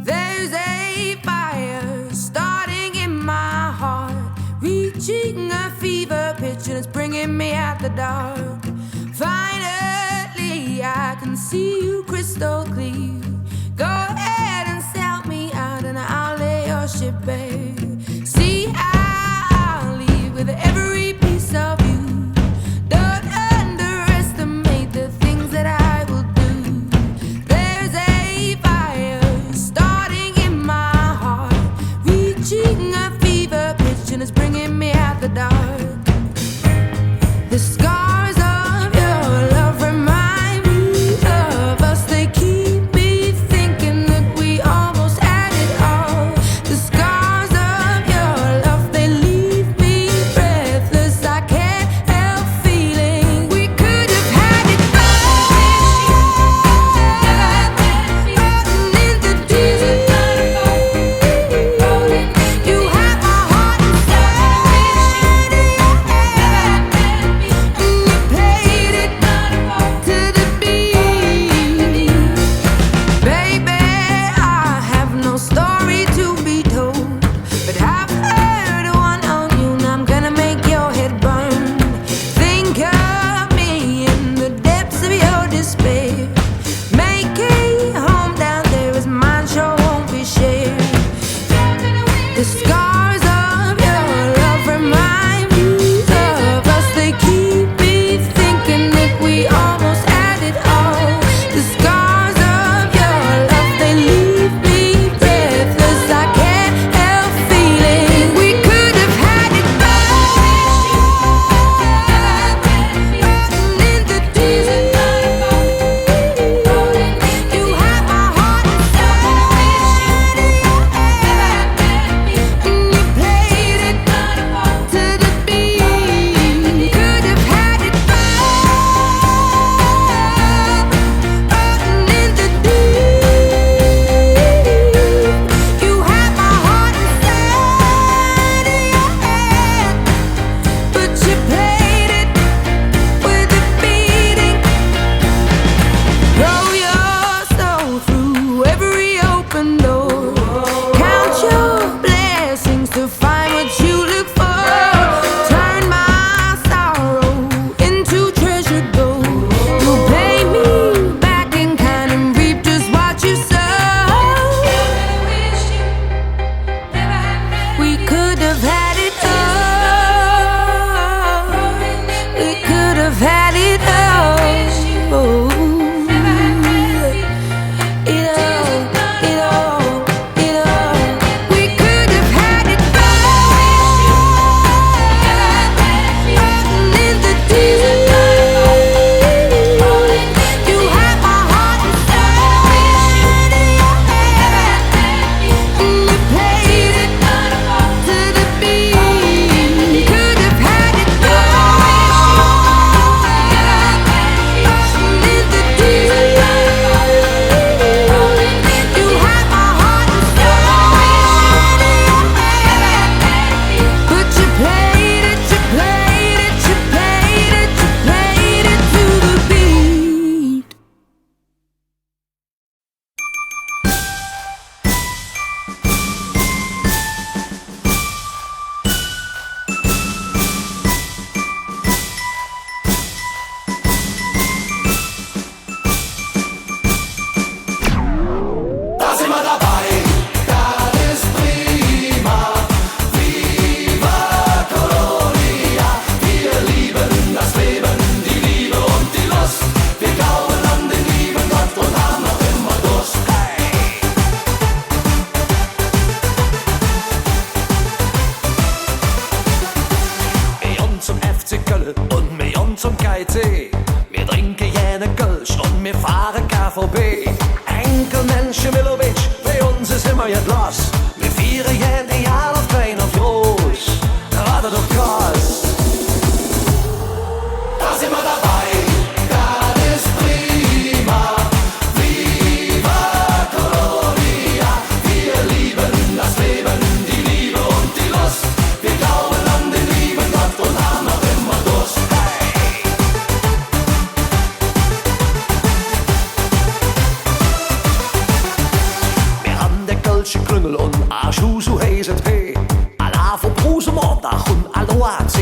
There's a fire starting in my heart, reaching a fever pitch and it's bringing me out the dark. Finally, I can see you crystal clear. Go ahead and sell me out and I'll lay your ship bare. See, I'll leave with every piece of you. Don't underestimate the things that I will do. There's a fire starting in my heart, reaching a fever pitch and it's bringing me out the dark. The scars of your love remind me of us. They keep me thinking that we almost had it all. The scars of your love, they leave me breathless. I can't help feeling we could have had it all. Rotten in the deep. You have my heart inside of your hand, and you played it to the beat. Baby, I have no story to be told, but I've heard one on you and I'm gonna make your head burn. Think of me in the depths of your despair. Make a home down there as mine sure won't be shared. The scars of your love remind me of us. They keep me thinking that we almost had it all. The scars of your love, they leave me breathless. I can't help feeling we could have had it all. Rotten in the deep. You have my heart inside of your hand, and you played it to the beat. Could have had it all. Rotten in the deep. You have my heart inside of your hand, but you played it with a beating. Throw your soul through every open door. Count your blessings to find what you look for. Turn my sorrow into treasure gold. You'll pay me back in kind and reap just what you sow. We could have had it all. We could have had it all. Oh. It all. We could have had it all. Rotten in the deep. You have my heart inside of your hand, and you played it to the beat. Could have had it all. Rotten in the deep. You have my heart inside of your hand, but you played it to the beat. Da sind wir dabei, das ist prima. Viva Colonia, wir lieben das Leben, die Liebe und die Lust. Wir glauben an den lieben Gott und haben noch immer Durst. Million zum FC Köln und Million zum KIT. Wir trinken jene Kölsch und wir fahren KVB. Enkel Menschen Milovic, bei uns ist immer ein Glas. Wir feiern jeden Jahr auf klein auf groß. Warte doch krass. Da sind wir dabei, das ist prima. Viva Colonia, wir lieben das Leben, die Liebe und die Lust. Wir glauben an den lieben Gott und haben noch immer Durst. Hey.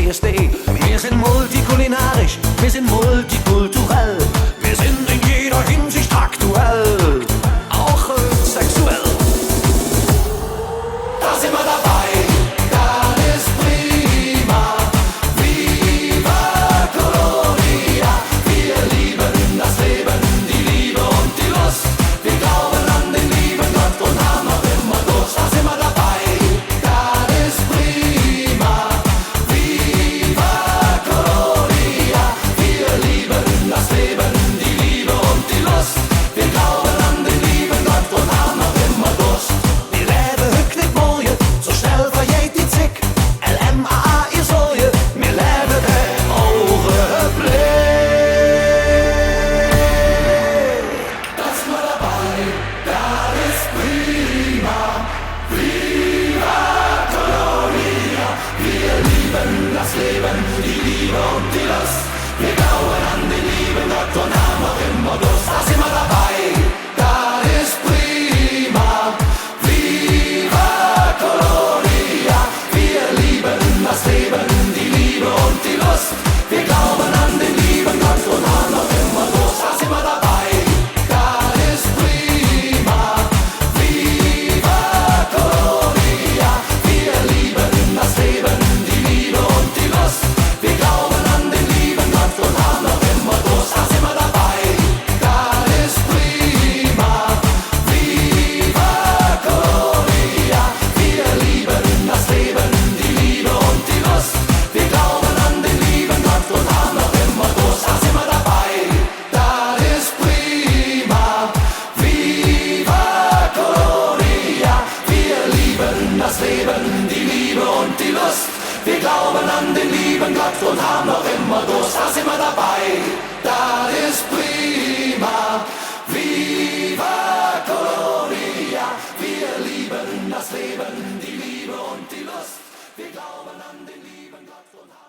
PSD. Wir sind multikulinarisch, wir sind multikulturell. Wir sind in jeder Hinsicht aktuell, auch sexuell. Da sind wir dabei, das ist prima. Viva Colonia, wir lieben das Leben, die Liebe und die Lust. Wir glauben an den lieben Gott und haben noch immer Durst. Da sind wir dabei, das ist prima. Viva Colonia, wir lieben das Leben, die Liebe und die Lust. Wir glauben an den lieben Gott und haben noch immer Durst. Wir leben heute nicht morgen, so schnell vergeht die Zick. LMAA, ihr Säue, wir leben den Augenblick. Das sind wir dabei, das ist prima. Viva Colonia, wir lieben das Leben, die Liebe und die Lust. Wir glauben an den lieben Gott und haben noch immer Durst. Da sind wir dabei, das ist prima. Viva Colonia, wir lieben das Leben, die Liebe und die Lust. Wir glauben an den lieben Gott und haben noch immer Durst. Da sind wir dabei, das ist prima. Viva Colonia, wir lieben das Leben, die Liebe und die Lust. Wir glauben an den lieben Gott und haben noch immer Durst. Da sind wir dabei, das ist prima. Viva Colonia, wir lieben das Leben, die Liebe und die Lust. Wir glauben an den lieben Gott und haben noch immer Durst. Da sind wir dabei, das ist prima. Viva Colonia, wir lieben das Leben, die Liebe und die Lust. Wir glauben an den lieben Gott und haben noch immer Durst. Da sind wir dabei, das ist prima. Viva Colonia, wir lieben das Leben, die Liebe und die Lust. Wir glauben an den lieben Gott und haben